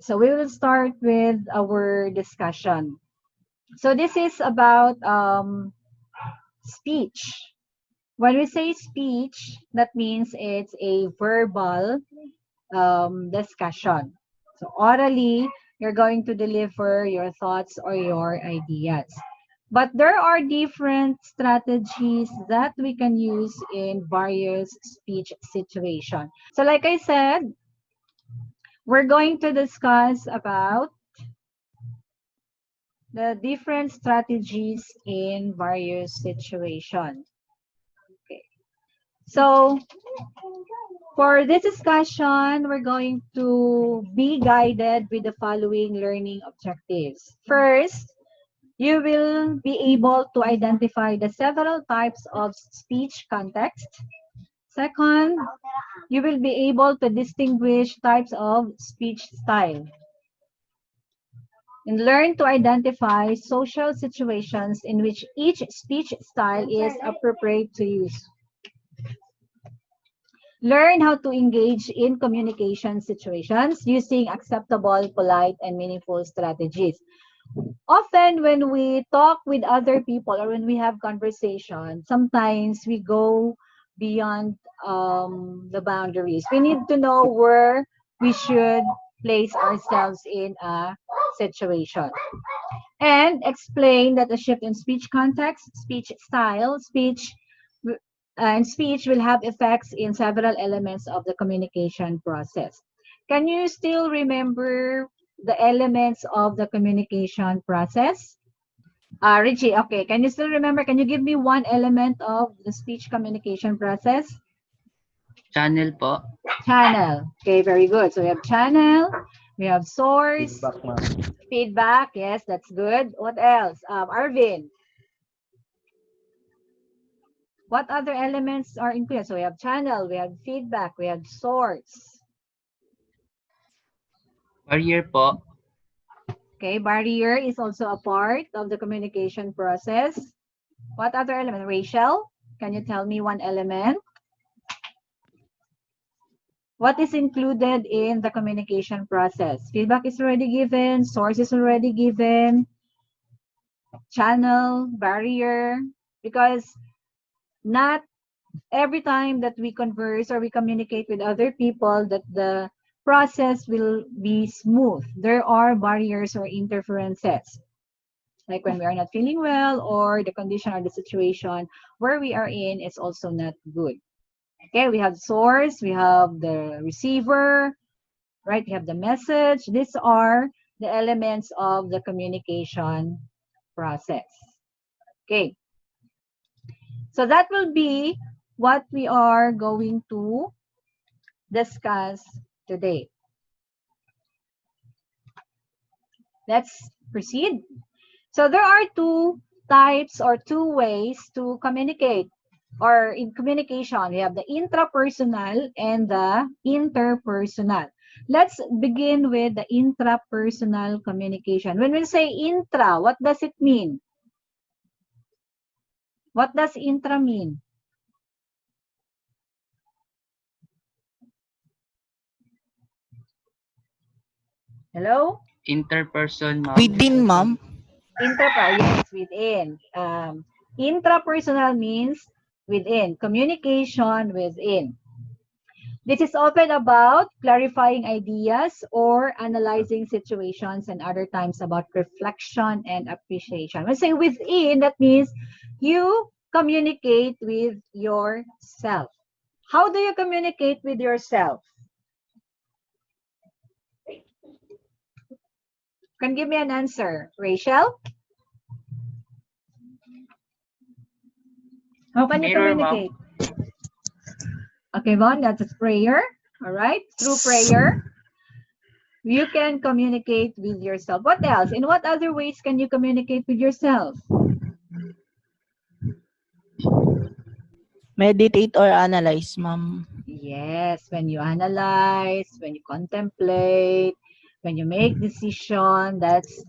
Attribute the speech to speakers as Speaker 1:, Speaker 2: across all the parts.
Speaker 1: So we will start with our discussion. So this is about speech. When we say speech, that means it's a verbal discussion. So orally, you're going to deliver your thoughts or your ideas. But there are different strategies that we can use in various speech situations. So like I said, we're going to discuss about the different strategies in various situations. Okay. So for this discussion, we're going to be guided with the following learning objectives. First, you will be able to identify the several types of speech context. Second, you will be able to distinguish types of speech style. And learn to identify social situations in which each speech style is appropriate to use. Learn how to engage in communication situations using acceptable, polite, and meaningful strategies. Often when we talk with other people or when we have conversation, sometimes we go beyond the boundaries. We need to know where we should place ourselves in a situation. And explain that a shift in speech context, speech style, speech will have effects in several elements of the communication process. Can you still remember the elements of the communication process? Richie, okay. Can you still remember? Can you give me one element of the speech communication process?
Speaker 2: Channel po.
Speaker 1: Channel. Okay, very good. So we have channel, we have source, feedback. Yes, that's good. What else? Arvin. What other elements are included? So we have channel, we have feedback, we have source.
Speaker 2: Barrier po.
Speaker 1: Okay, barrier is also a part of the communication process. What other element? Rachel, can you tell me one element? What is included in the communication process? Feedback is already given, source is already given, channel, barrier, because not every time that we converse or we communicate with other people that the process will be smooth. There are barriers or interferences. Like when we are not feeling well or the condition or the situation where we are in is also not good. Okay, we have source, we have the receiver, right? We have the message. These are the elements of the communication process. Okay. So that will be what we are going to discuss today. Let's proceed. So there are two types or two ways to communicate, or in communication. We have the intrapersonal and the interpersonal. Let's begin with the intrapersonal communication. When we say intra, what does it mean? What does intra mean? Hello?
Speaker 2: Interpersonal.
Speaker 3: Within, ma'am.
Speaker 1: Yes, within. Intrapersonal means within. Communication within. This is often about clarifying ideas or analyzing situations, and other times about reflection and appreciation. When I say within, that means you communicate with yourself. How do you communicate with yourself? Can give me an answer, Rachel? How can you communicate? Okay, Von, that's a prayer. All right, through prayer, you can communicate with yourself. What else? In what other ways can you communicate with yourself?
Speaker 3: Meditate or analyze, ma'am.
Speaker 1: Yes, when you analyze, when you contemplate, when you make decision, that's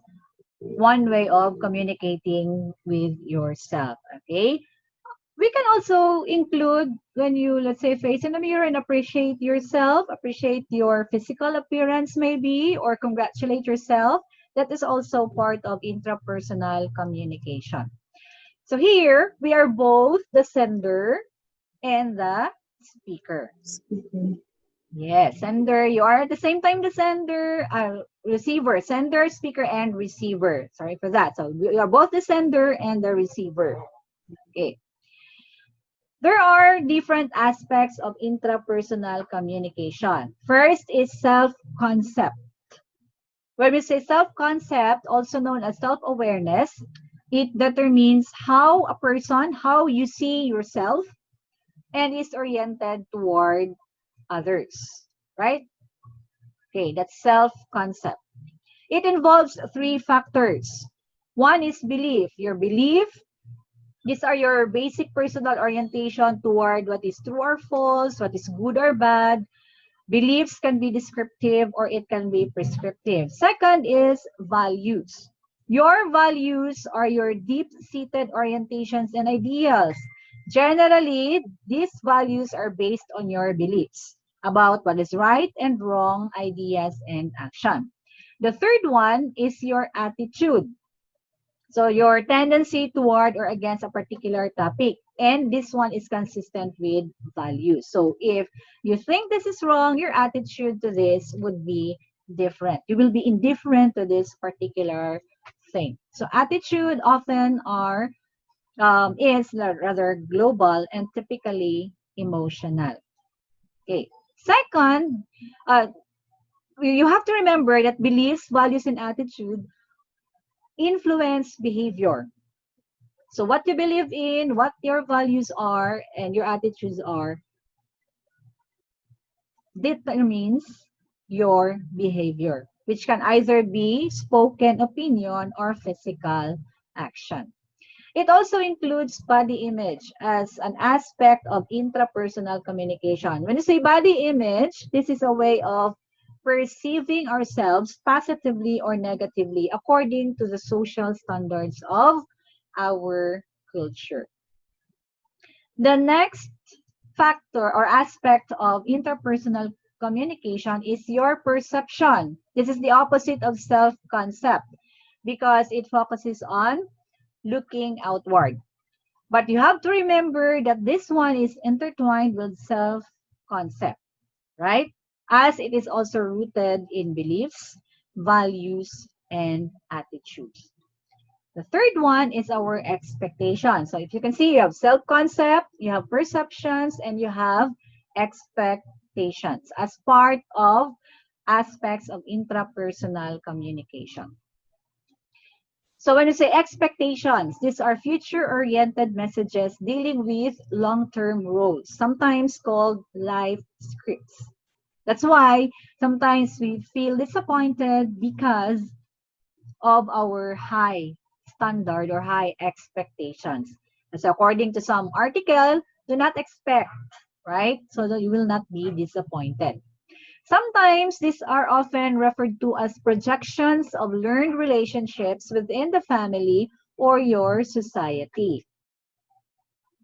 Speaker 1: one way of communicating with yourself. Okay. We can also include when you, let's say, face in the mirror and appreciate yourself, appreciate your physical appearance maybe, or congratulate yourself. That is also part of intrapersonal communication. So here, we are both the sender and the speaker. Yes, sender. You are at the same time the sender, receiver, sender, speaker, and receiver. Sorry for that. So we are both the sender and the receiver. Okay. There are different aspects of intrapersonal communication. First is self-concept. When we say self-concept, also known as self-awareness, it determines how a person, how you see yourself, and is oriented toward others, right? Okay, that's self-concept. It involves three factors. One is belief. Your belief, these are your basic personal orientation toward what is true or false, what is good or bad. Beliefs can be descriptive or it can be prescriptive. Second is values. Your values are your deep-seated orientations and ideals. Generally, these values are based on your beliefs about what is right and wrong, ideas, and action. The third one is your attitude. So your tendency toward or against a particular topic. And this one is consistent with values. So if you think this is wrong, your attitude to this would be different. You will be indifferent to this particular thing. So attitude often is rather global and typically emotional. Okay. Second, you have to remember that beliefs, values, and attitude influence behavior. So what you believe in, what your values are, and your attitudes are, determines your behavior, which can either be spoken opinion or physical action. It also includes body image as an aspect of intrapersonal communication. When you say body image, this is a way of perceiving ourselves positively or negatively according to the social standards of our culture. The next factor or aspect of interpersonal communication is your perception. This is the opposite of self-concept because it focuses on looking outward. But you have to remember that this one is intertwined with self-concept, right? As it is also rooted in beliefs, values, and attitudes. The third one is our expectation. So if you can see, you have self-concept, you have perceptions, and you have expectations as part of aspects of intrapersonal communication. So when you say expectations, these are future-oriented messages dealing with long-term roles, sometimes called life scripts. That's why sometimes we feel disappointed because of our high standard or high expectations. And so according to some article, do not expect, right? So that you will not be disappointed. Sometimes these are often referred to as projections of learned relationships within the family or your society.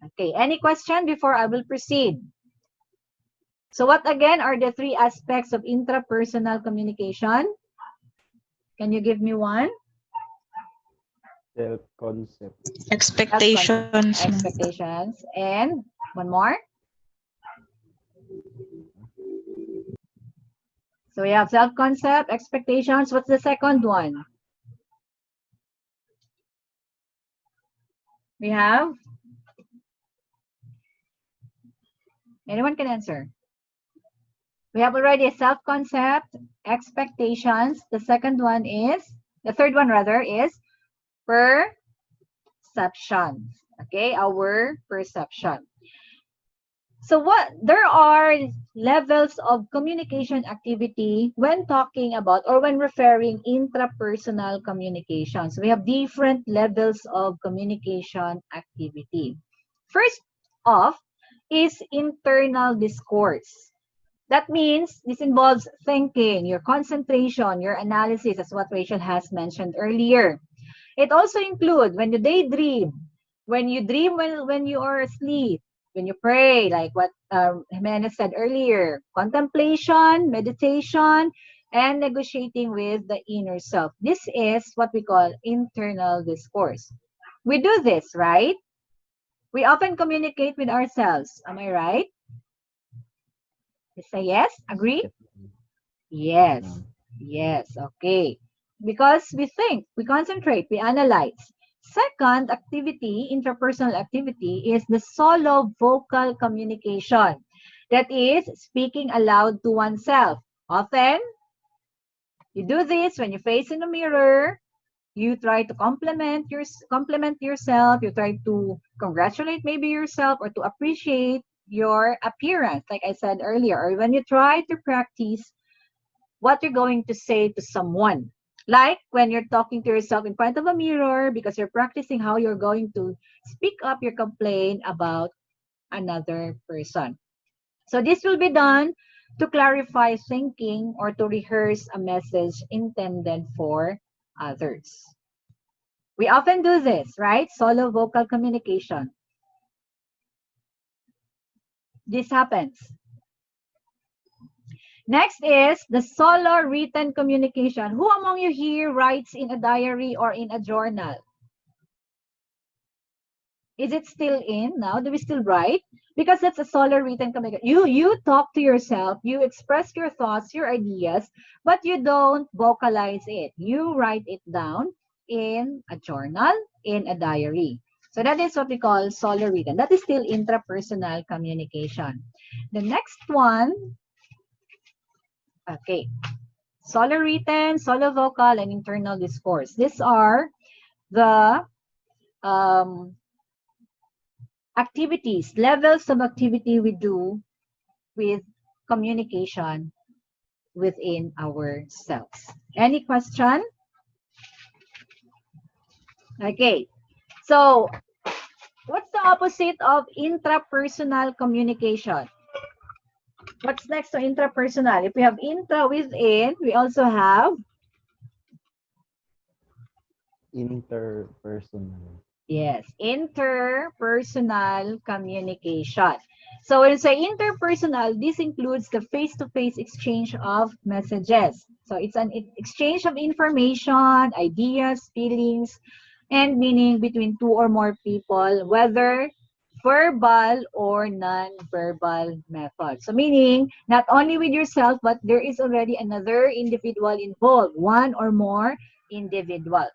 Speaker 1: Okay, any question before I will proceed? So what again are the three aspects of intrapersonal communication? Can you give me one?
Speaker 4: Self-concept.
Speaker 3: Expectations, ma'am.
Speaker 1: Expectations. And one more. So we have self-concept, expectations. What's the second one? We have, anyone can answer. We have already a self-concept, expectations. The second one is, the third one rather is perception. Okay, our perception. So there are levels of communication activity when talking about or when referring intrapersonal communication. So we have different levels of communication activity. First off is internal discourse. That means this involves thinking, your concentration, your analysis, as what Rachel has mentioned earlier. It also includes when you daydream, When you dream, when you are asleep, when you pray, like what Jimenez said earlier, contemplation, meditation, and negotiating with the inner self. This is what we call internal discourse. We do this, right? We often communicate with ourselves. Am I right? You say yes? Agree? Yes. Yes. Okay. Because we think, we concentrate, we analyze. Second activity, intrapersonal activity, is the solo vocal communication. That is speaking aloud to oneself. Often, you do this when you face in the mirror. You try to compliment yourself. You try to congratulate maybe yourself or to appreciate your appearance, like I said earlier. Or when you try to practice what you're going to say to someone. Like when you're talking to yourself in front of a mirror because you're practicing how you're going to speak up your complaint about another person. So this will be done to clarify thinking or to rehearse a message intended for others. We often do this, right? Solo vocal communication. This happens. Next is the solo written communication. Who among you here writes in a diary or in a journal? Is it still in now? Do we still write? Because that's a solo written communication. You talk to yourself, you express your thoughts, your ideas, but you don't vocalize it. You write it down in a journal, in a diary. So that is what we call solo written. That is still intrapersonal communication. The next one, okay. Solo written, solo vocal, and internal discourse. These are the um, activities, levels of activity we do with communication within ourselves. Any question? Okay. So, what's the opposite of intrapersonal communication? What's next to intrapersonal? If we have intra within, we also have
Speaker 4: Interpersonal.
Speaker 1: yes, interpersonal communication. So when you say interpersonal, this includes the face-to-face exchange of messages. So it's an exchange of information, ideas, feelings, and meaning between two or more people, whether verbal or non-verbal method. So meaning, not only with yourself, but there is already another individual involved, one or more individuals.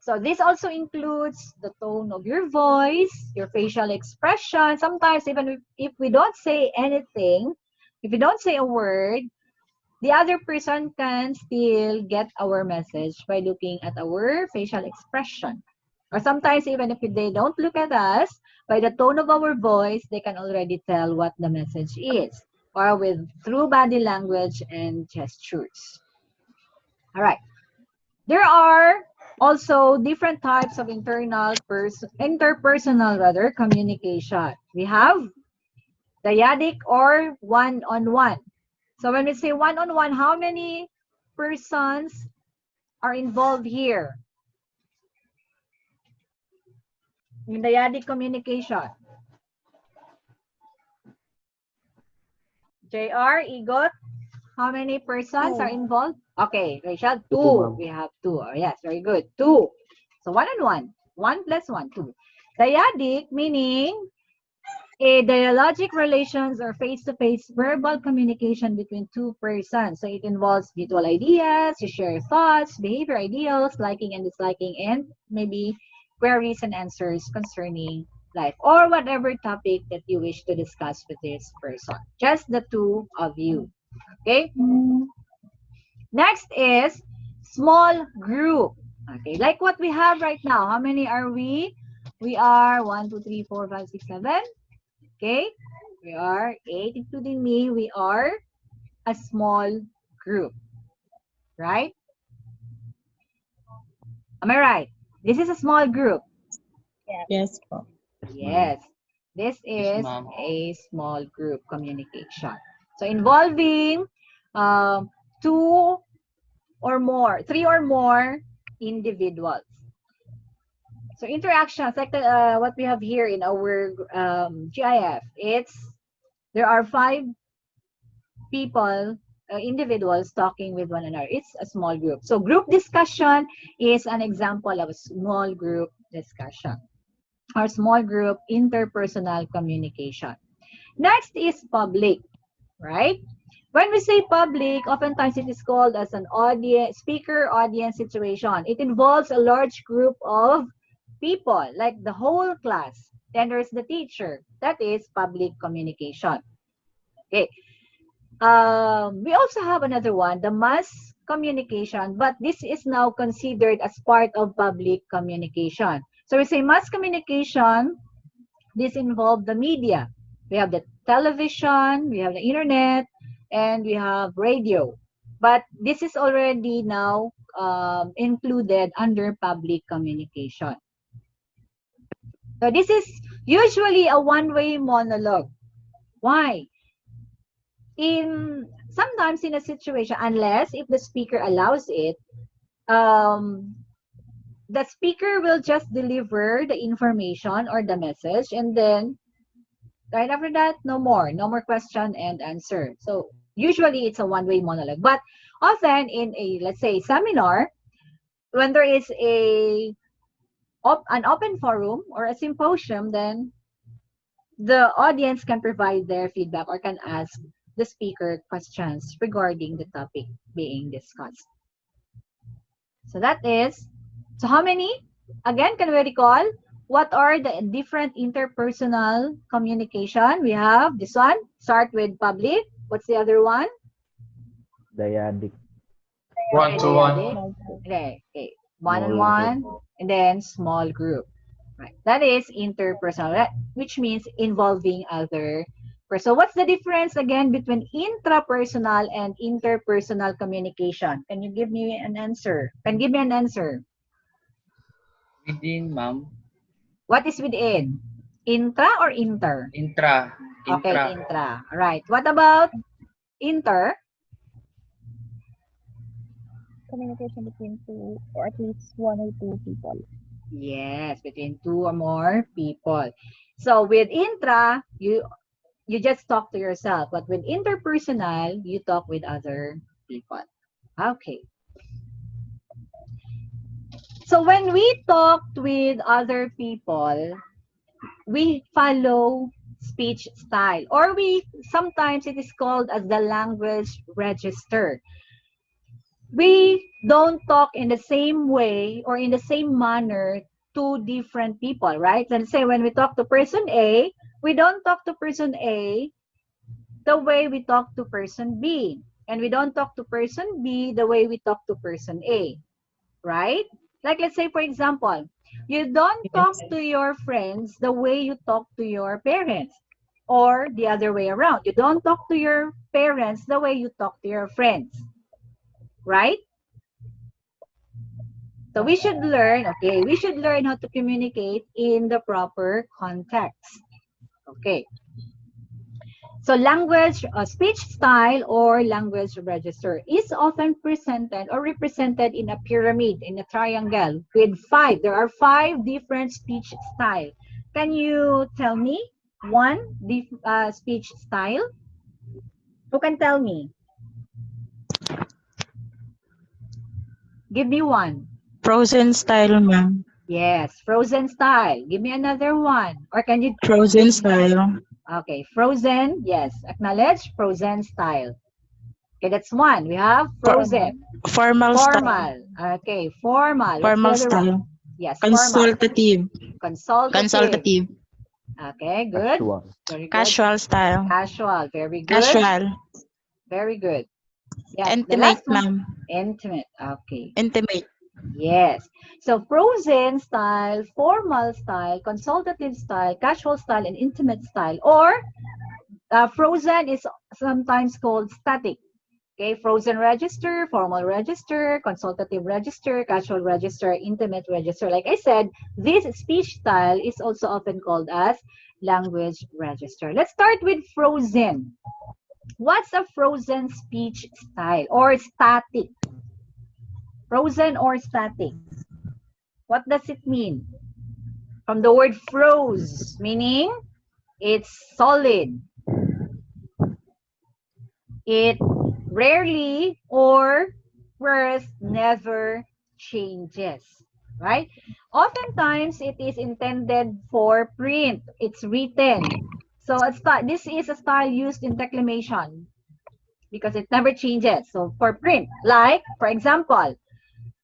Speaker 1: So this also includes the tone of your voice, your facial expression. Sometimes even if we don't say anything, if we don't say a word, the other person can still get our message by looking at our facial expression. Or sometimes even if they don't look at us, by the tone of our voice, they can already tell what the message is. Or with through body language and gestures. All right. There are also different types of interpersonal communication. We have dyadic or one-on-one. So when we say one-on-one, how many persons are involved here in dyadic communication? JR, Igot, how many persons are involved? Okay, Rachel,
Speaker 4: Two,
Speaker 1: two.
Speaker 4: ma'am.
Speaker 1: We have two. Oh, yes, very good. Two. So one-on-one. One plus one, two. Dyadic meaning a dialogic relations or face-to-face verbal communication between two persons. So it involves mutual ideas, you share thoughts, behavior ideals, liking and disliking, and maybe queries and answers concerning life or whatever topic that you wish to discuss with this person. Just the two of you. Okay? Next is small group. Okay, like what we have right now. How many are we? We are 1, 2, 3, 4, 5, 6, 7. Okay, we are 8, including me. We are a small group, right? Am I right? This is a small group.
Speaker 3: Yes po.
Speaker 4: Yes, ma'am.
Speaker 1: Yes, this
Speaker 2: Yes,
Speaker 1: is
Speaker 2: ma'am.
Speaker 1: a small group communication. So involving um, two or more, three or more individuals. So interactions, like what we have here in our GIF, there are 5 people, individuals talking with one another. It's a small group. So group discussion is an example of a small group discussion or small group interpersonal communication. Next is public, right? When we say public, oftentimes it is called as an audience, speaker audience situation. It involves a large group of people, like the whole class. Then there's the teacher. That is public communication. Okay. We also have another one, the mass communication, but this is now considered as part of public communication. So we say mass communication, this involves the media. We have the television, we have the internet, and we have radio. But this is already now included under public communication. So this is usually a one-way monologue. Why? Sometimes in a situation, unless if the speaker allows it, um, the speaker will just deliver the information or the message, and then right after that, no more question and answer. So usually it's a one-way monologue. But often in a, let's say, seminar, when there is an open forum or a symposium, then the audience can provide their feedback or can ask the speaker questions regarding the topic being discussed. So so how many? Again, can we recall? What are the different interpersonal communication? We have this one, start with public. What's the other one?
Speaker 4: Dyadic.
Speaker 5: One-to-one.
Speaker 1: Okay.
Speaker 4: Small
Speaker 1: One-on-one, and then small group. Right. That is interpersonal, which means involving other person. So what's the difference again between intrapersonal and interpersonal communication? Can you give me an answer? Give me an answer.
Speaker 2: Within, ma'am.
Speaker 1: What is within? Intra or inter?
Speaker 2: Intra.
Speaker 1: Okay, intra. Right. What about inter?
Speaker 3: Communication between two or at least one or two people.
Speaker 1: Yes, between 2 or more people. So with intra, you just talk to yourself, but with interpersonal, you talk with other people. Okay. So when we talked with other people, we follow speech style, or sometimes it is called as the language register. We don't talk in the same way or in the same manner to different people, right? And say when we talk to person A, we don't talk to person A the way we talk to person B. And we don't talk to person B the way we talk to person A, right? Like let's say, for example, you don't talk to your friends the way you talk to your parents, or the other way around. You don't talk to your parents the way you talk to your friends, right? So we should learn how to communicate in the proper context. Okay. So language, speech style or language register is often presented or represented in a pyramid, in a triangle with 5. There are 5 different speech style. Can you tell me one speech style? Who can tell me? Give me one.
Speaker 6: Frozen style, ma'am.
Speaker 1: Yes, frozen style. Give me another one. Or can you?
Speaker 6: Frozen style.
Speaker 1: Okay, frozen. Yes, acknowledge frozen style. Okay, that's one. We have frozen.
Speaker 6: Formal style.
Speaker 1: Formal. Okay, formal.
Speaker 6: Formal
Speaker 1: What's the other one?
Speaker 6: style.
Speaker 1: Yes, formal.
Speaker 6: Consultative.
Speaker 1: Consultative. Okay, good.
Speaker 4: Casual.
Speaker 1: Very good.
Speaker 6: Casual style.
Speaker 1: Casual. Very good.
Speaker 6: Casual.
Speaker 1: Very good. Yeah, the
Speaker 6: Intimate,
Speaker 1: last one.
Speaker 6: ma'am.
Speaker 1: Intimate. Okay.
Speaker 6: Intimate.
Speaker 1: Yes. So frozen style, formal style, consultative style, casual style, and intimate style. Or frozen is sometimes called static. Okay, frozen register, formal register, consultative register, casual register, intimate register. Like I said, this speech style is also often called as language register. Let's start with frozen. What's a frozen speech style or static? Frozen or static? What does it mean? From the word froze, meaning it's solid. It rarely or worse never changes, right? Oftentimes it is intended for print. It's written. So this is a style used in declamation because it never changes. So for print, like for example,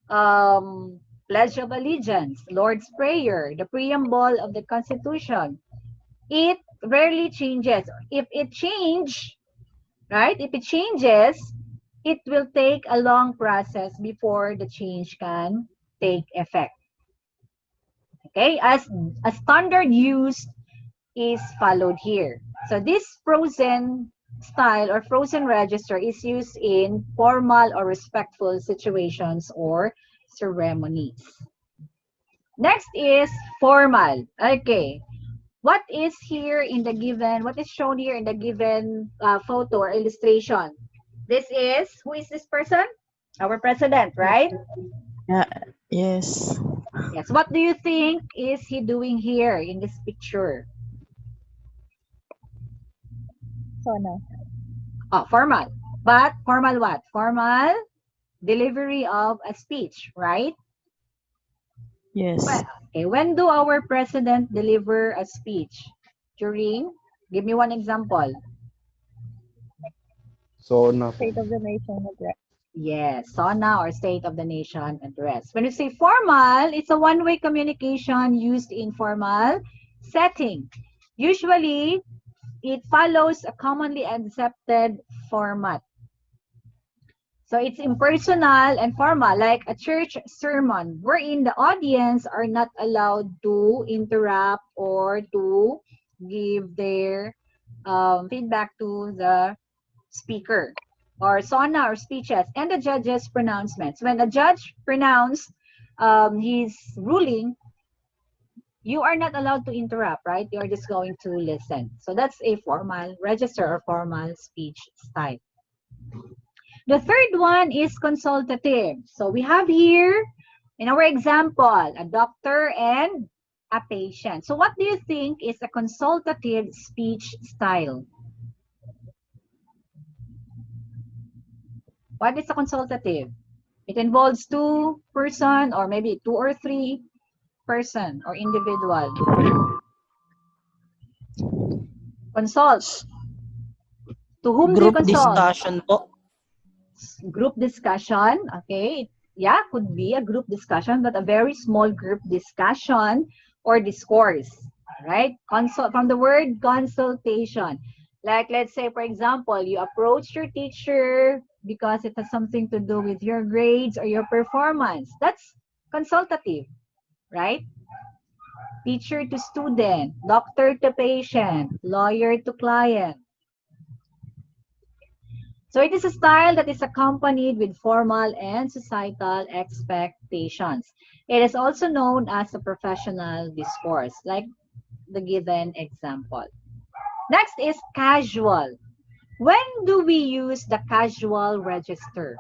Speaker 1: Pledge of Allegiance, Lord's Prayer, the preamble of the Constitution, it rarely changes. If it change, right? If it changes, it will take a long process before the change can take effect. Okay, as a standard use is followed here. So this frozen style or frozen register is used in formal or respectful situations or ceremonies. Next is formal. Okay. What is here in the given, what is shown here in the given photo or illustration? This is, who is this person? Our president, right?
Speaker 6: Yeah. Yes.
Speaker 1: Yes. What do you think is he doing here in this picture?
Speaker 3: Sona.
Speaker 1: Oh, formal. But formal what? Formal delivery of a speech, right?
Speaker 6: Yes.
Speaker 1: Well, okay. When do our president deliver a speech? During? Give me one example.
Speaker 4: So na po.
Speaker 3: State of the Nation address.
Speaker 1: Yes, SONA or State of the Nation address. When you say formal, it's a one-way communication used in formal setting. Usually, it follows a commonly accepted format. So it's impersonal and formal, like a church sermon, wherein the audience are not allowed to interrupt or to give their feedback to the speaker, or sona or speeches, and the judge's pronouncements. When a judge pronounced his ruling, you are not allowed to interrupt, right? You're just going to listen. So that's a formal register or formal speech style. The third one is consultative. So we have here, in our example, a doctor and a patient. So what do you think is a consultative speech style? What is a consultative? It involves two person or maybe two or three person or individual. Consult. To whom do you
Speaker 6: Group
Speaker 1: consult?
Speaker 6: discussion po.
Speaker 1: Group discussion. Okay. Yeah, could be a group discussion, but a very small group discussion or discourse. Right? Consult, from the word consultation. Like, let's say, for example, you approach your teacher because it has something to do with your grades or your performance. That's consultative, right? Teacher to student, doctor to patient, lawyer to client. So it is a style that is accompanied with formal and societal expectations. It is also known as a professional discourse, like the given example. Next is casual. When do we use the casual register?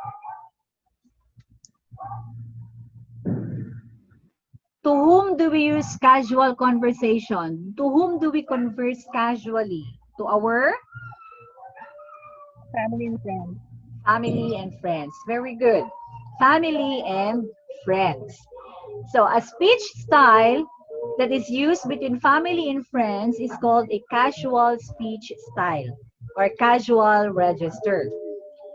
Speaker 1: To whom do we use casual conversation? To whom do we converse casually? To our
Speaker 3: Family and friends.
Speaker 1: family and friends. Very good. Family and friends. So a speech style that is used between family and friends is called a casual speech style or casual register.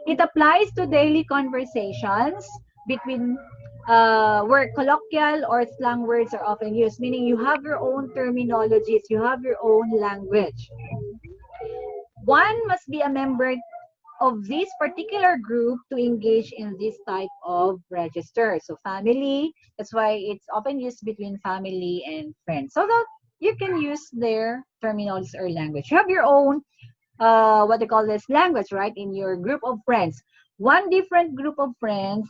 Speaker 1: It applies to daily conversations between where colloquial or slang words are often used, meaning you have your own terminologies, you have your own language. One must be a member of this particular group to engage in this type of register. So family, that's why it's often used between family and friends. So that you can use their terminologies or language. You have your own what they call this language, right? In your group of friends. One different group of friends,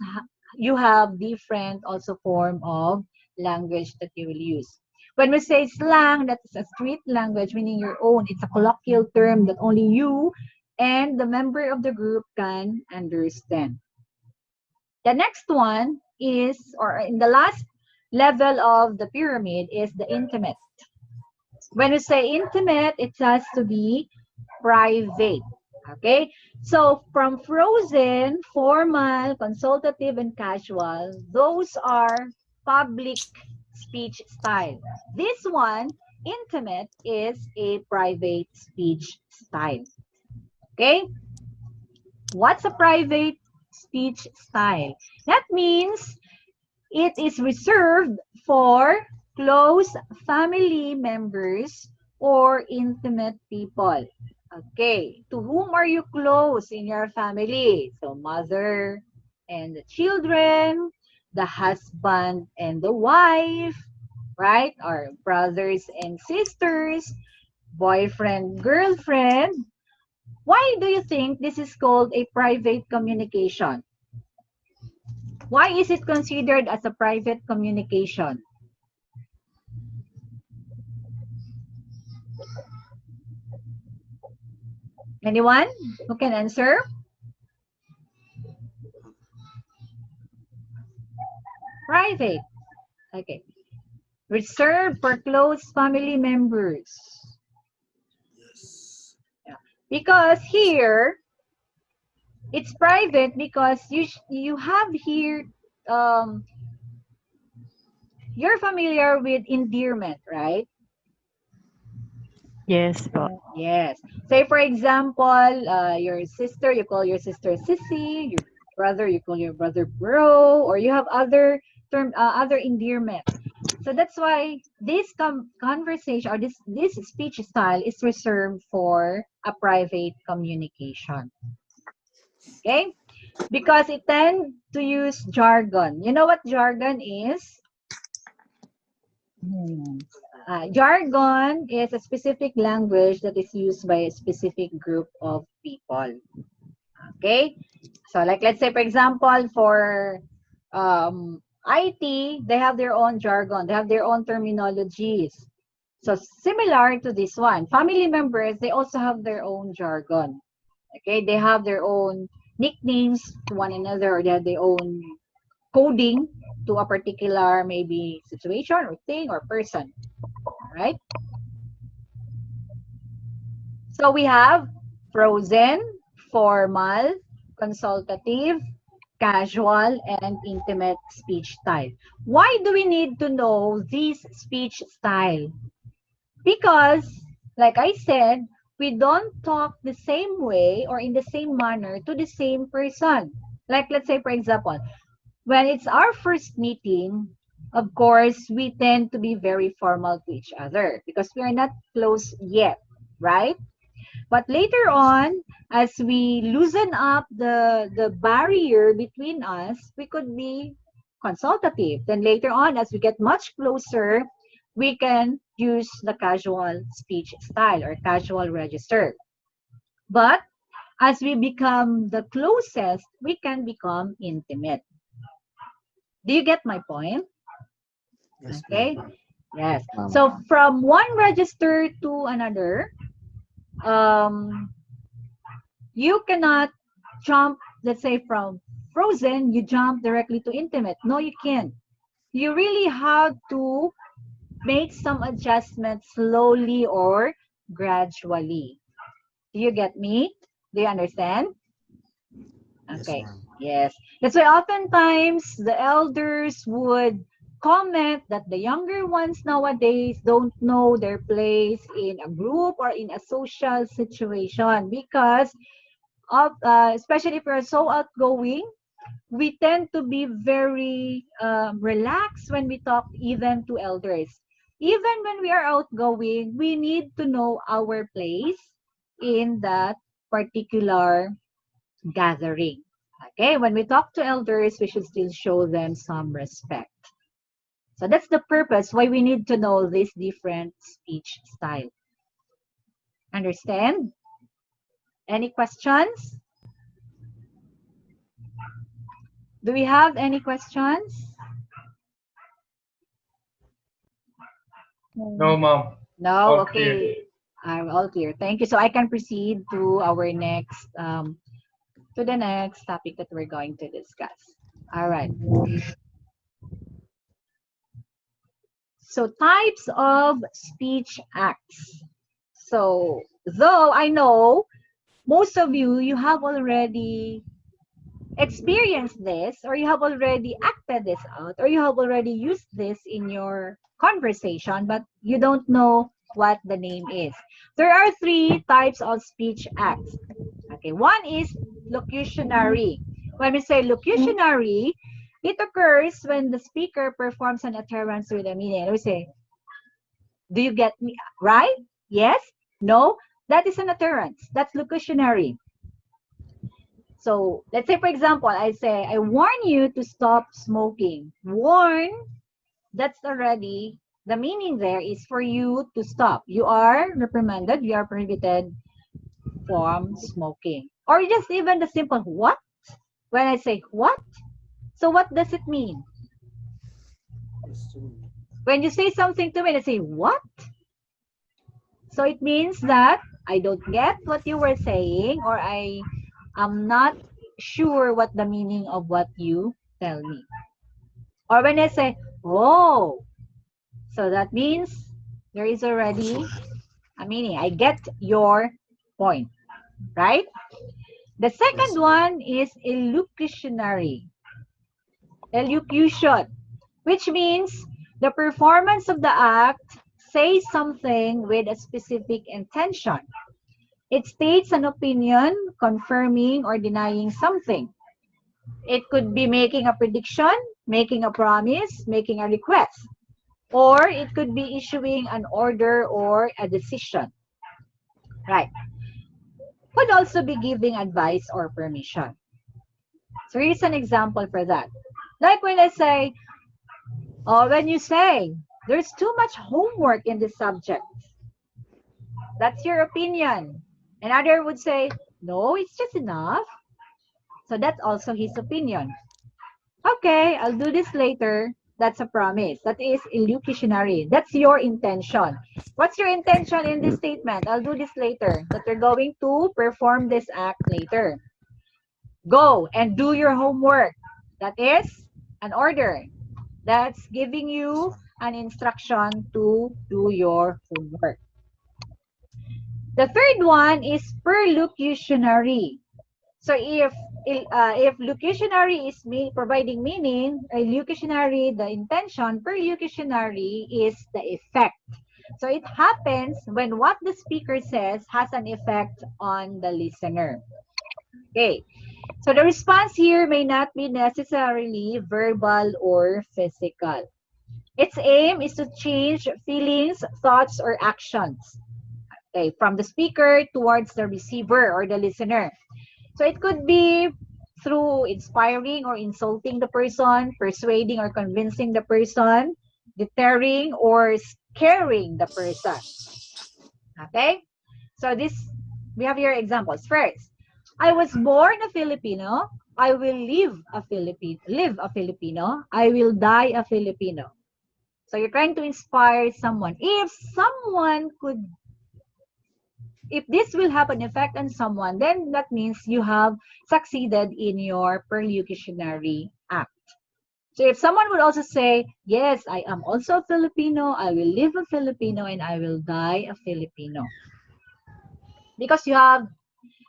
Speaker 1: you have different also form of language that you will use. When we say slang, that's a street language, meaning your own. It's a colloquial term that only you and the member of the group can understand. The next one is, or in the last level of the pyramid is the intimate. When we say intimate, it has to be private. Okay? So from frozen, formal, consultative, and casual, those are public speech style. This one, intimate, is a private speech style. Okay? What's a private speech style? That means it is reserved for close family members or intimate people. Okay, to whom are you close in your family? So mother and the children, the husband and the wife, right? Or brothers and sisters, boyfriend, girlfriend. Why do you think this is called a private communication? Why is it considered as a private communication? Anyone who can answer? Private. Okay. Reserved for close family members. Yeah. Because here, it's private because you have here, you're familiar with endearment, right?
Speaker 6: Yes po.
Speaker 1: Yes. Say for example, your sister, you call your sister sissy, your brother, you call your brother bro, or you have other other endearment. So that's why this conversation or this speech style is reserved for a private communication. Okay? Because it tend to use jargon. You know what jargon is? Jargon is a specific language that is used by a specific group of people. Okay? So like let's say for example for IT, they have their own jargon, they have their own terminologies. So similar to this one, family members, they also have their own jargon. Okay, they have their own nicknames to one another, or they have their own coding to a particular maybe situation or thing or person, right? So we have frozen, formal, consultative, casual, and intimate speech style. Why do we need to know this speech style? Because, like I said, we don't talk the same way or in the same manner to the same person. Like, let's say, for example, when it's our first meeting, of course, we tend to be very formal to each other because we are not close yet, right? But later on, as we loosen up the barrier between us, we could be consultative. Then later on, as we get much closer, we can use the casual speech style or casual register. But as we become the closest, we can become intimate. Do you get my point?
Speaker 4: Yes,
Speaker 1: Okay.
Speaker 4: ma'am.
Speaker 1: Yes.
Speaker 4: Ma'am.
Speaker 1: So from one register to another, um, you cannot jump, let's say from frozen, you jump directly to intimate. No, you can't. You really have to make some adjustments slowly or gradually. Do you get me? Do you understand?
Speaker 4: Yes,
Speaker 1: Okay.
Speaker 4: ma'am.
Speaker 1: Yes. That's why oftentimes the elders would comment that the younger ones nowadays don't know their place in a group or in a social situation because of especially if we're so outgoing, we tend to be very relaxed when we talk even to elders. Even when we are outgoing, we need to know our place in that particular gathering. Okay, when we talk to elders, we should still show them some respect. So that's the purpose why we need to know this different speech style. Understand? Any questions? Do we have any questions?
Speaker 5: No, ma'am.
Speaker 1: No,
Speaker 5: All clear.
Speaker 1: okay. I'm all clear. Thank you. So I can proceed to our next to the next topic that we're going to discuss. All right. So types of speech acts. So though I know most of you have already experienced this, or you have already acted this out, or you have already used this in your conversation, but you don't know what the name is. There are three types of speech acts. Okay, one is locutionary. When we say locutionary, it occurs when the speaker performs an utterance with a meaning. We say, do you get me? Right? Yes? No? That is an utterance. That's locutionary. So let's say, for example, I say, I warn you to stop smoking. Warn, that's already, the meaning there is for you to stop. You are reprimanded, you are prohibited from smoking. Or just even the simple what? When I say what? So what does it mean? When you say something to me and I say what? So it means that I don't get what you were saying, or I am not sure what the meaning of what you tell me. Or when I say, oh, so that means there is already a meaning. I get your point, right? The second one is elocutionary. Elocution, which means the performance of the act says something with a specific intention. It states an opinion, confirming or denying something. It could be making a prediction, making a promise, making a request, or it could be issuing an order or a decision. Right. Could also be giving advice or permission. So here's an example for that. Like when I say, or when you say, there's too much homework in this subject. That's your opinion. Another would say, no, it's just enough. So that's also his opinion. Okay, I'll do this later. That's a promise. That is elocutionary. That's your intention. What's your intention in this statement? I'll do this later. That you're going to perform this act later. Go and do your homework. That is an order. That's giving you an instruction to do your homework. The third one is perlocutionary. So if locutionary is providing meaning, locutionary the intention, perlocutionary is the effect. So it happens when what the speaker says has an effect on the listener. Okay. So the response here may not be necessarily verbal or physical. Its aim is to change feelings, thoughts, or actions, okay, from the speaker towards the receiver or the listener. So it could be through inspiring or insulting the person, persuading or convincing the person, deterring or scaring the person. Okay? So we have here examples. First, I was born a Filipino. I will live a Filipino. I will die a Filipino. So you're trying to inspire someone. If this will have an effect on someone, then that means you have succeeded in your perlocutionary act. So if someone would also say, yes, I am also a Filipino, I will live a Filipino, and I will die a Filipino. Because you have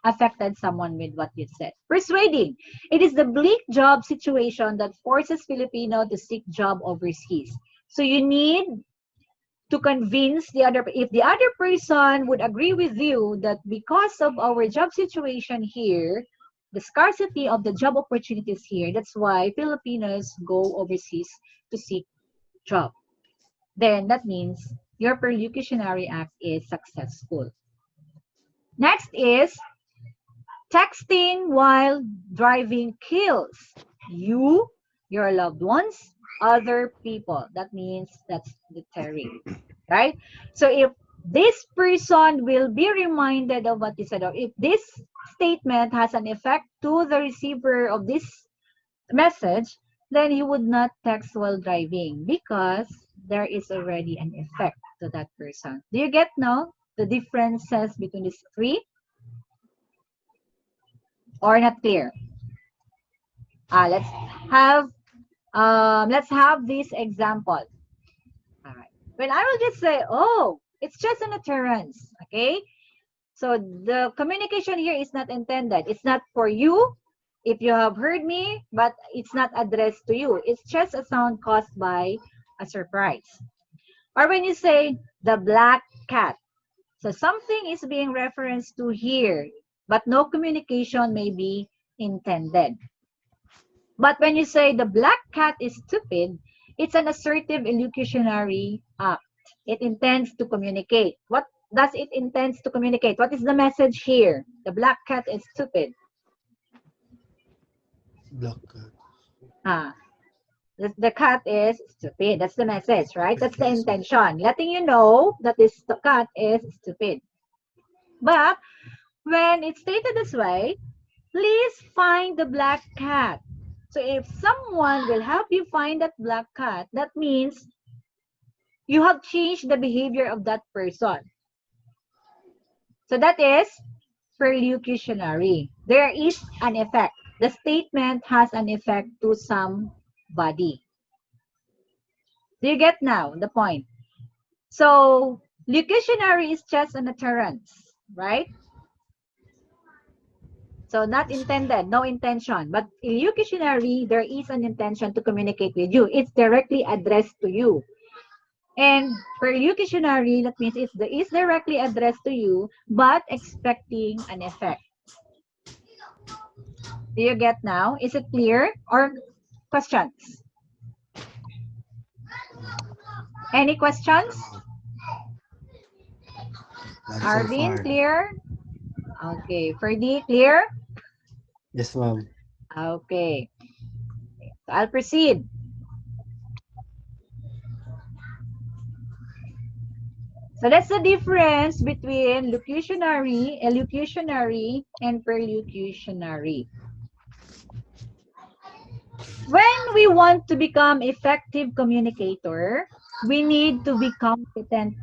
Speaker 1: affected someone with what you said. Persuading. It is the bleak job situation that forces Filipino to seek job overseas. So you need to convince if the other person would agree with you that because of our job situation here, the scarcity of the job opportunities here, that's why Filipinos go overseas to seek job. Then that means your perlocutionary act is successful. Next is texting while driving kills you, your loved ones, other people. That means that's deterring, right? So if this person will be reminded of what you said, or if this statement has an effect to the receiver of this message, then he would not text while driving because there is already an effect to that person. Do you get now the differences between these three? Or not clear? Let's have this example. All right. When I will just say, oh, it's just an utterance, okay? So the communication here is not intended. It's not for you if you have heard me, but it's not addressed to you. It's just a sound caused by a surprise. Or when you say the black cat. So something is being referenced to here, but no communication may be intended. But when you say the black cat is stupid, it's an assertive illusionary act. It intends to communicate. What does it intends to communicate? What is the message here? The black cat is stupid.
Speaker 4: Black.
Speaker 1: Ah, the cat is stupid. That's the message, right? That's the
Speaker 4: Yes.
Speaker 1: intention. Letting you know that this cat is stupid. But when it's stated this way, please find the black cat. So if someone will help you find that black cat, that means you have changed the behavior of that person. So that is perlocutionary. There is an effect. The statement has an effect to somebody. Do you get now the point? So locutionary is just an utterance, right? So not intended, no intention. But illocutionary, there is an intention to communicate with you. It's directly addressed to you. And perlocutionary, that means it is directly addressed to you, but expecting an effect. Do you get now? Is it clear? Or questions? Any questions?
Speaker 4: None so
Speaker 1: Arvin,
Speaker 4: far.
Speaker 1: clear? Okay. Ferdy, clear?
Speaker 4: Yes, ma'am.
Speaker 1: Okay. So I'll proceed. So that's the difference between locutionary, elocutionary, and perlocutionary. When we want to become effective communicator, we need to be competent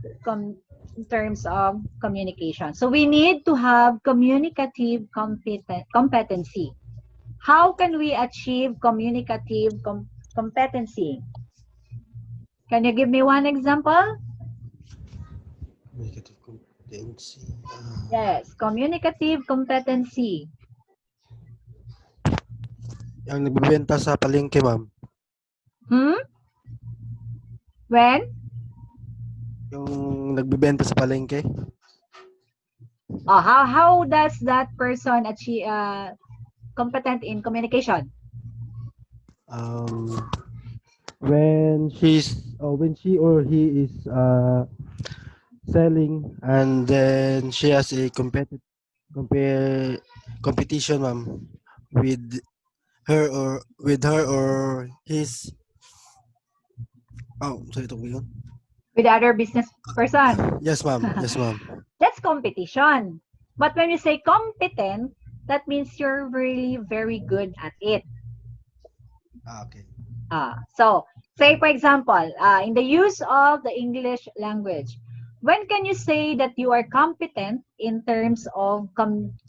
Speaker 1: in terms of communication. So we need to have communicative competency. How can we achieve communicative competency? Can you give me one example?
Speaker 4: Communicative competency.
Speaker 1: Yes, communicative competency.
Speaker 4: Yung nagbebenta sa palengke, ma'am.
Speaker 1: Hmm? When?
Speaker 4: Yung nagbebenta sa palengke.
Speaker 1: Oh, how does that person achieve competent in communication?
Speaker 4: When she or he is selling, and then she has a competition, ma'am, with her or his. Oh, sorry, ito yun.
Speaker 1: With other business person.
Speaker 4: Yes, ma'am. Yes, ma'am.
Speaker 1: That's competition. But when you say competent, that means you're really very good at it.
Speaker 4: Okay.
Speaker 1: So, say for example, in the use of the English language, when can you say that you are competent in terms of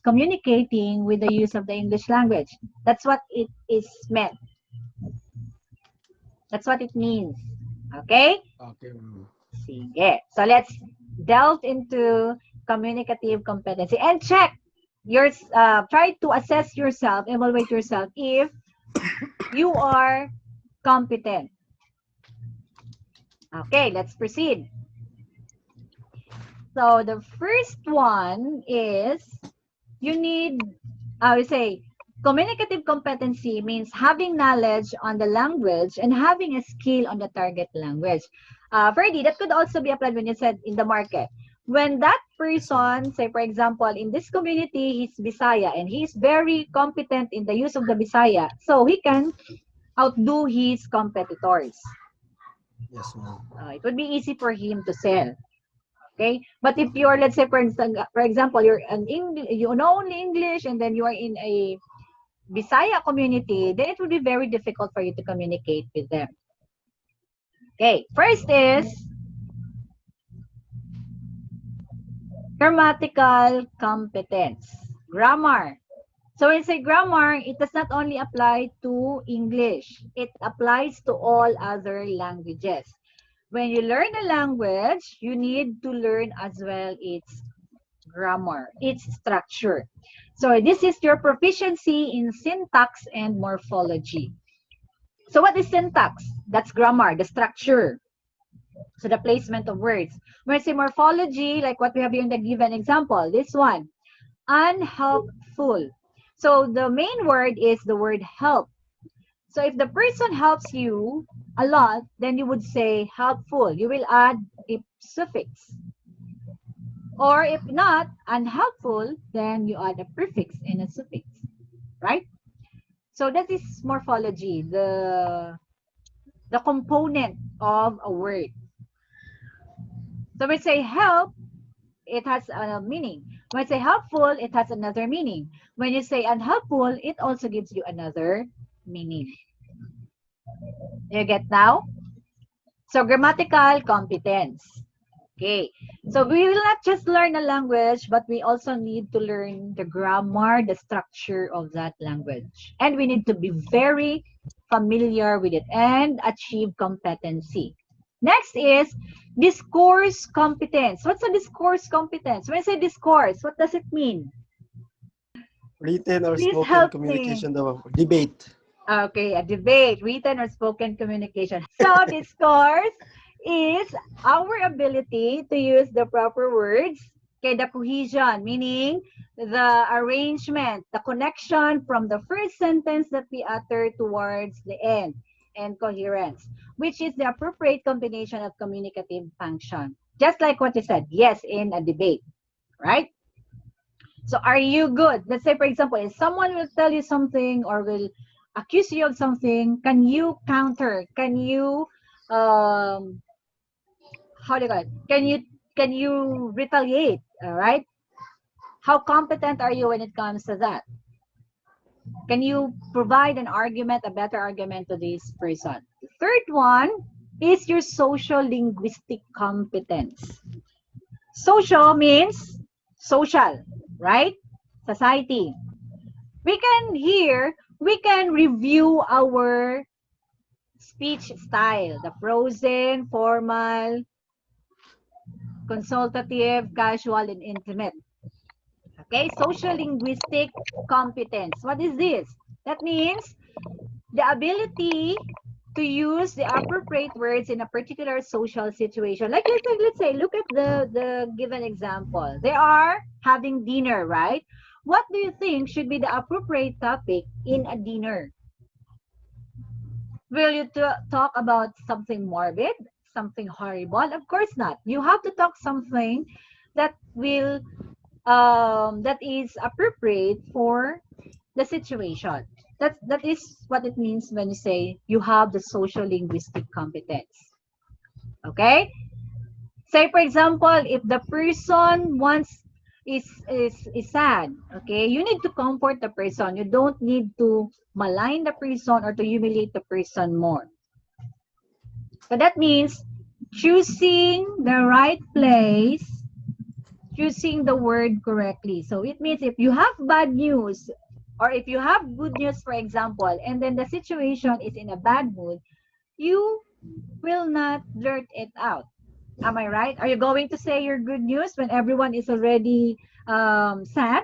Speaker 1: communicating with the use of the English language? That's what it is meant. That's what it means. Okay?
Speaker 4: Okay, ma'am.
Speaker 1: Sige. So let's delve into communicative competency and check your try to assess yourself, evaluate yourself if you are competent. Okay, let's proceed. So the first one is you need, I would say, communicative competency means having knowledge on the language and having a skill on the target language. Ferdy, that could also be applied when you said in the market. When that person, say for example, in this community, he's Bisaya and he's very competent in the use of the Bisaya, so he can outdo his competitors.
Speaker 4: Yes, ma'am.
Speaker 1: It would be easy for him to sell. Okay, but if you're, let's say, for example, you're you know only English, and then you are in a Bisaya community, then it would be very difficult for you to communicate with them. Okay, first is grammatical competence, grammar. So when you say grammar, it does not only apply to English, it applies to all other languages. when you learn a language, you need to learn as well its grammar, its structure. So this is your proficiency in syntax and morphology. So what is syntax? That's grammar, the structure. So the placement of words. When I say morphology, like what we have here in the given example, this one, unhelpful. So the main word is the word help. So if the person helps you a lot, then you would say helpful. You will add a suffix. Or if not, unhelpful, then you add a prefix and a suffix, right? So that is morphology, the component of a word. So when we say help, it has a meaning. When you say helpful, it has another meaning. When you say unhelpful, it also gives you another meaning. You get now? So grammatical competence. Okay. So we will not just learn a language, but we also need to learn the grammar, the structure of that language. And we need to be very familiar with it and achieve competency. Next is discourse competence. What's a discourse competence? When I say discourse, what does it mean?
Speaker 4: Written or
Speaker 1: Please
Speaker 4: spoken
Speaker 1: help
Speaker 4: communication
Speaker 1: me.
Speaker 4: daw. Debate.
Speaker 1: Okay, a debate, written or spoken communication. So discourse is our ability to use the proper words. Okay, the cohesion, meaning the arrangement, the connection from the first sentence that we utter towards the end, and coherence, which is the appropriate combination of communicative function. Just like what you said, yes, in a debate, right? So are you good? Let's say, for example, if someone will tell you something or will accuse you of something, can you counter? Can you, how do you call it? Can you retaliate? All right. How competent are you when it comes to that? Can you provide an argument, a better argument to this person? The third one is your social linguistic competence. Social means social, right? Society. We can review our speech style, the frozen, formal, consultative, casual, and intimate. Okay, social linguistic competence. What is this? That means the ability to use the appropriate words in a particular social situation. Like let's say, look at the given example. They are having dinner, right? What do you think should be the appropriate topic in a dinner? Will you talk about something morbid, something horrible? Of course not. You have to talk something that will that is appropriate for the situation. That is what it means when you say you have the social linguistic competence. Okay? Say for example, if the person wants is sad, okay, you need to comfort the person. You don't need to malign the person or to humiliate the person more. So that means choosing the right place, choosing the word correctly. So it means if you have bad news or if you have good news, for example, and then the situation is in a bad mood, you will not blurt it out. Am I right? Are you going to say your good news when everyone is already sad?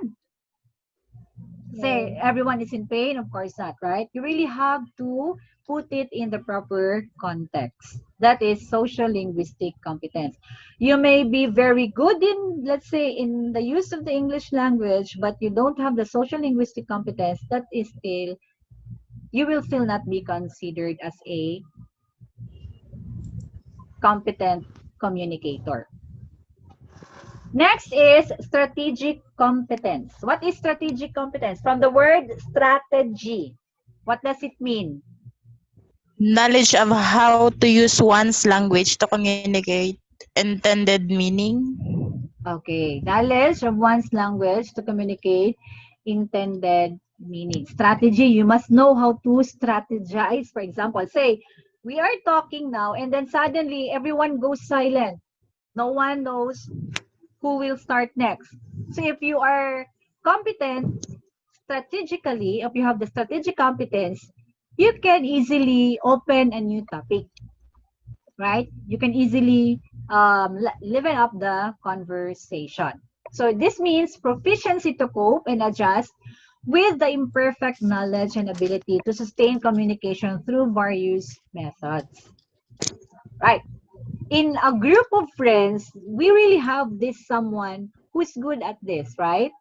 Speaker 1: Say everyone is in pain? Of course not, right? You really have to put it in the proper context. That is social linguistic competence. You may be very good in, let's say, in the use of the English language, but you don't have the social linguistic competence. That is still, you will still not be considered as a competent communicator. Next is strategic competence. What is strategic competence? From the word strategy. What does it mean?
Speaker 6: Knowledge of how to use one's language to communicate intended meaning.
Speaker 1: Okay, knowledge of one's language to communicate intended meaning. Strategy, you must know how to strategize. For example, say, we are talking now and then suddenly everyone goes silent. No one knows who will start next. So if you are competent strategically, if you have the strategic competence, you can easily open a new topic. right? You can easily liven up the conversation. So this means proficiency to cope and adjust with the imperfect knowledge and ability to sustain communication through various methods. Right. In a group of friends, we really have this someone who's good at this, right?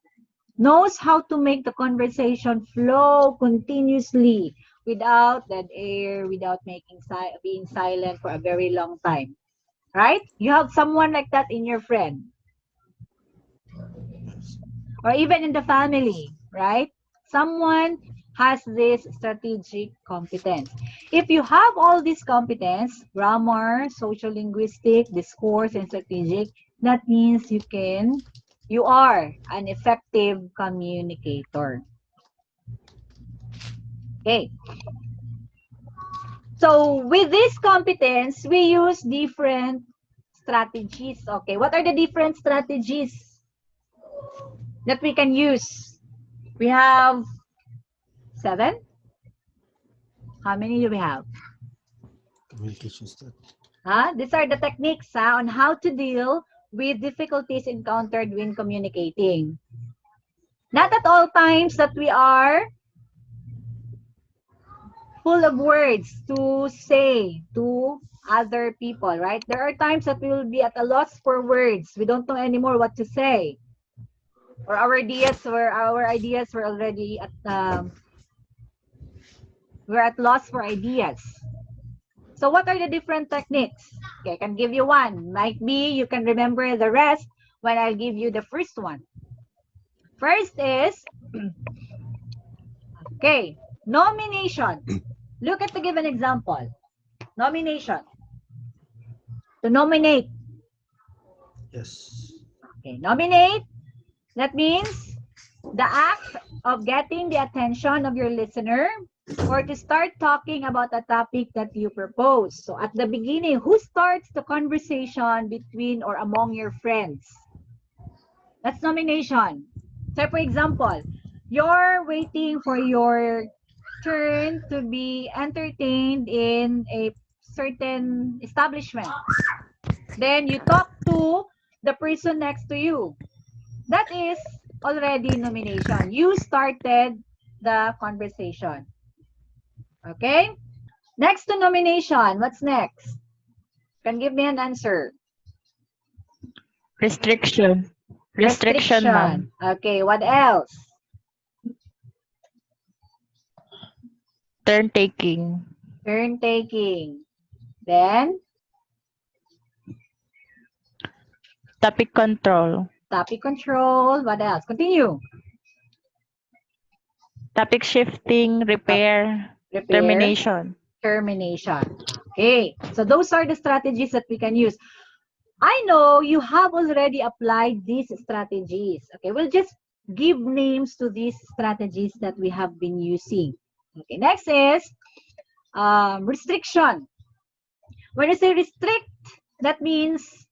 Speaker 1: Knows how to make the conversation flow continuously without dead air, without being silent for a very long time, right? You have someone like that in your friend or even in the family, right? Someone has this strategic competence. If you have all these competence, grammar, social linguistic, discourse, and strategic, that means you are an effective communicator. Okay. So with this competence, we use different strategies. Okay, what are the different strategies that we can use? We have 7. How many do we have?
Speaker 4: Communication strategy.
Speaker 1: These are the techniques on how to deal with difficulties encountered when communicating. Not at all times that we are full of words to say to other people, right? There are times that we will be at a loss for words. We don't know anymore what to say. Or our ideas were already at we're at loss for ideas. So what are the different techniques? Okay, I can give you one. Might be you can remember the rest when I'll give you the first one. First is, okay, nomination. Look at the given example. Nomination. To nominate.
Speaker 4: Yes.
Speaker 1: Okay, nominate. That means the act of getting the attention of your listener or to start talking about a topic that you propose. So at the beginning, who starts the conversation between or among your friends? That's nomination. So for example, you're waiting for your turn to be entertained in a certain establishment. Then you talk to the person next to you. That is already nomination. You started the conversation. Okay? Next to nomination, what's next? Can give me an answer.
Speaker 6: Restriction. Restriction, ma'am.
Speaker 1: Okay, what else?
Speaker 6: Turn taking.
Speaker 1: Turn taking. Then,
Speaker 6: Topic control.
Speaker 1: topic control. What else? Continue.
Speaker 6: Topic shifting, repair,
Speaker 1: Repair.
Speaker 6: termination.
Speaker 1: Termination. Okay, so those are the strategies that we can use. I know you have already applied these strategies. Okay, we'll just give names to these strategies that we have been using. Okay, next is restriction. When you say restrict, that means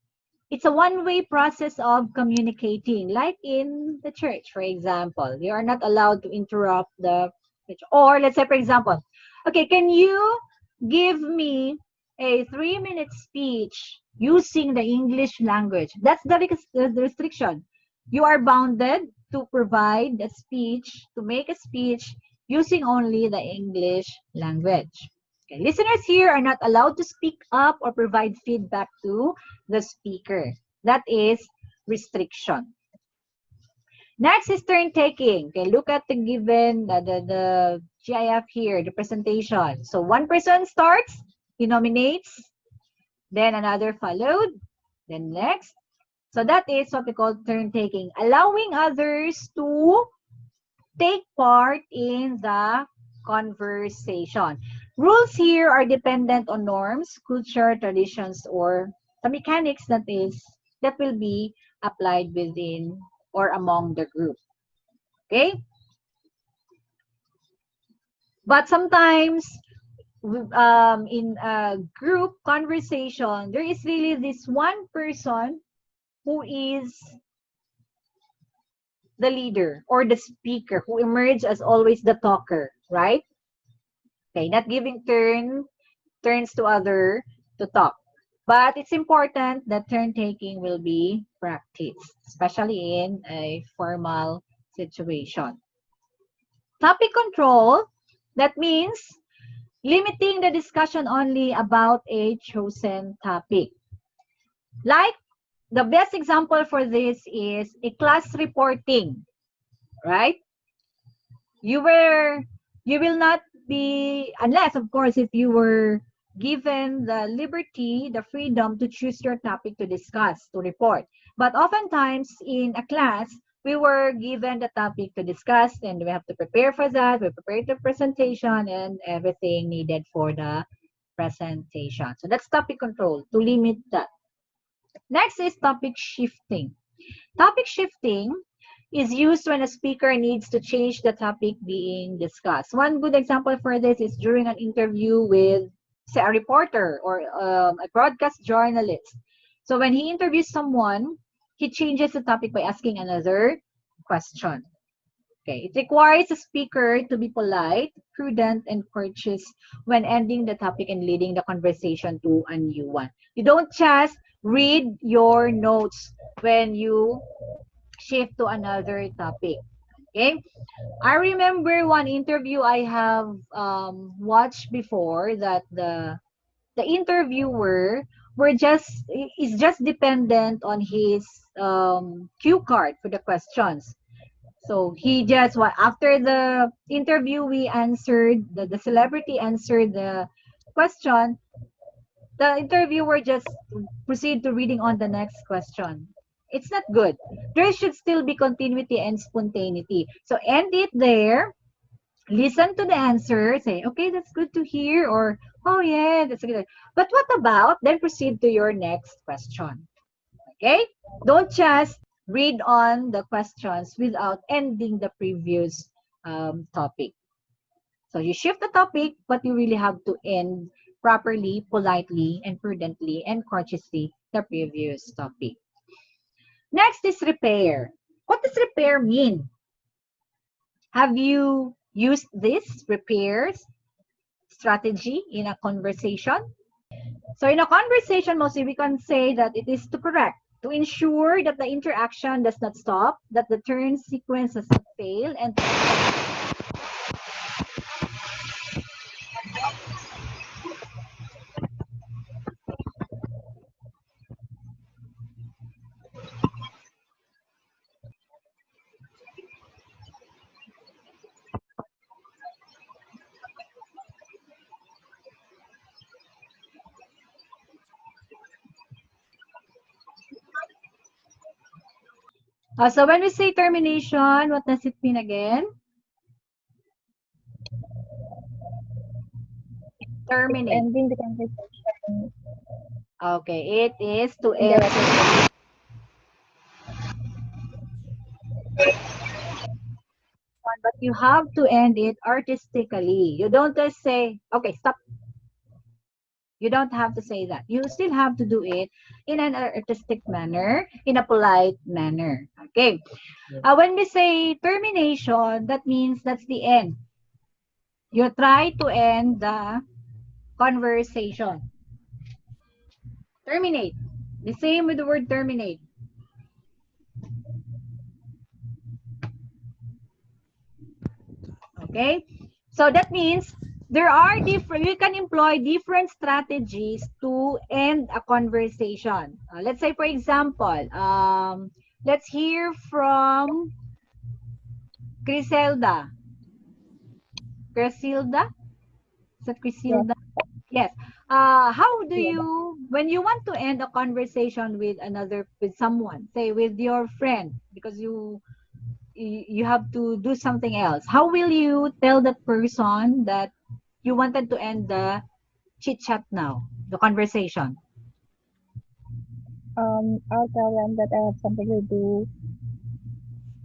Speaker 1: it's a one-way process of communicating, like in the church, for example. You are not allowed to interrupt the church. Or let's say, for example, okay, can you give me a 3-minute speech using the English language? That's the restriction. You are bounded to provide a speech, to make a speech using only the English language. Okay. Listeners here are not allowed to speak up or provide feedback to the speaker. That is restriction. Next is turn taking. Okay, look at the given the GIF here, the presentation. So one person starts, he nominates, then another followed, then next. So that is what we call turn taking, allowing others to take part in the conversation. Rules here are dependent on norms, culture, traditions, or the mechanics that will be applied within or among the group. Okay? But sometimes in a group conversation, there is really this one person who is the leader or the speaker who emerges as always the talker, right? Okay, not giving turns to other to talk. But it's important that turn taking will be practiced, especially in a formal situation. Topic control, that means limiting the discussion only about a chosen topic. Like, the best example for this is a class reporting, right? You will not be, unless of course if you were given the liberty, the freedom to choose your topic to discuss, to report. But oftentimes in a class, we were given the topic to discuss and we have to prepare for that. We prepare the presentation and everything needed for the presentation. So that's topic control, to limit that. Next is topic shifting. Topic shifting is used when a speaker needs to change the topic being discussed. One good example for this is during an interview with, say, a reporter or a broadcast journalist. So when he interviews someone, he changes the topic by asking another question. Okay, it requires a speaker to be polite, prudent, and courteous when ending the topic and leading the conversation to a new one. You don't just read your notes when you shift to another topic. Okay, I remember one interview I have watched before that the interviewer is just dependent on his cue card for the questions. So he just, after the interview, we answered, the celebrity answered the question. The interviewer just proceed to reading on the next question. It's not good. There should still be continuity and spontaneity. So end it there. Listen to the answer. Say, okay, that's good to hear, or oh yeah, that's good. But what about? Then proceed to your next question. Okay? Don't just read on the questions without ending the previous topic. So you shift the topic, but you really have to end properly, politely, and prudently, and courteously the previous topic. Next is repair. What does repair mean? Have you used this repair strategy in a conversation? So in a conversation, mostly we can say that it is to correct, to ensure that the interaction does not stop, that the turn sequence does not fail, and so when we say termination, what does it mean again? Terminate.
Speaker 3: Ending the conversation
Speaker 1: Okay, it is to
Speaker 3: in the
Speaker 1: end.
Speaker 3: regular.
Speaker 1: But you have to end it artistically. You don't just say, okay, stop. You don't have to say that. You still have to do it in an artistic manner, in a polite manner. Okay. When we say termination, that means that's the end. You try to end the conversation. Terminate. The same with the word terminate. Okay. So that means there are different, you can employ different strategies to end a conversation. Let's say, for example, let's hear from Griselda. Griselda? Is that Griselda? Yes. How do you, when you want to end a conversation with with someone, say with your friend, because you have to do something else, how will you tell that person that you wanted to end the chit chat now, the conversation?
Speaker 3: I'll tell them that I have something to do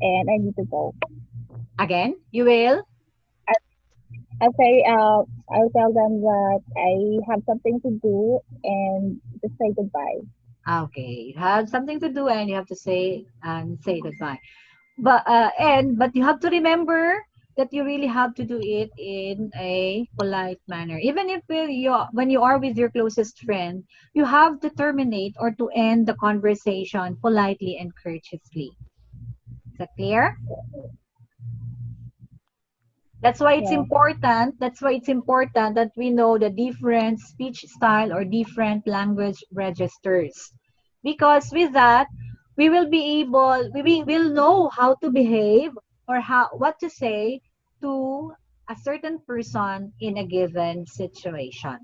Speaker 3: and I need to go.
Speaker 1: Again, you will?
Speaker 3: I'll say, I'll tell them that I have something to do and just say goodbye.
Speaker 1: Okay, you have something to do and you have to say goodbye. But you have to remember that you really have to do it in a polite manner. Even if when you are with your closest friend, you have to terminate or to end the conversation politely and courteously. Is that clear? That's why it's
Speaker 3: Yes.
Speaker 1: important. That's why it's important that we know the different speech style or different language registers. Because with that, we will know how to behave or what to say to a certain person in a given situation.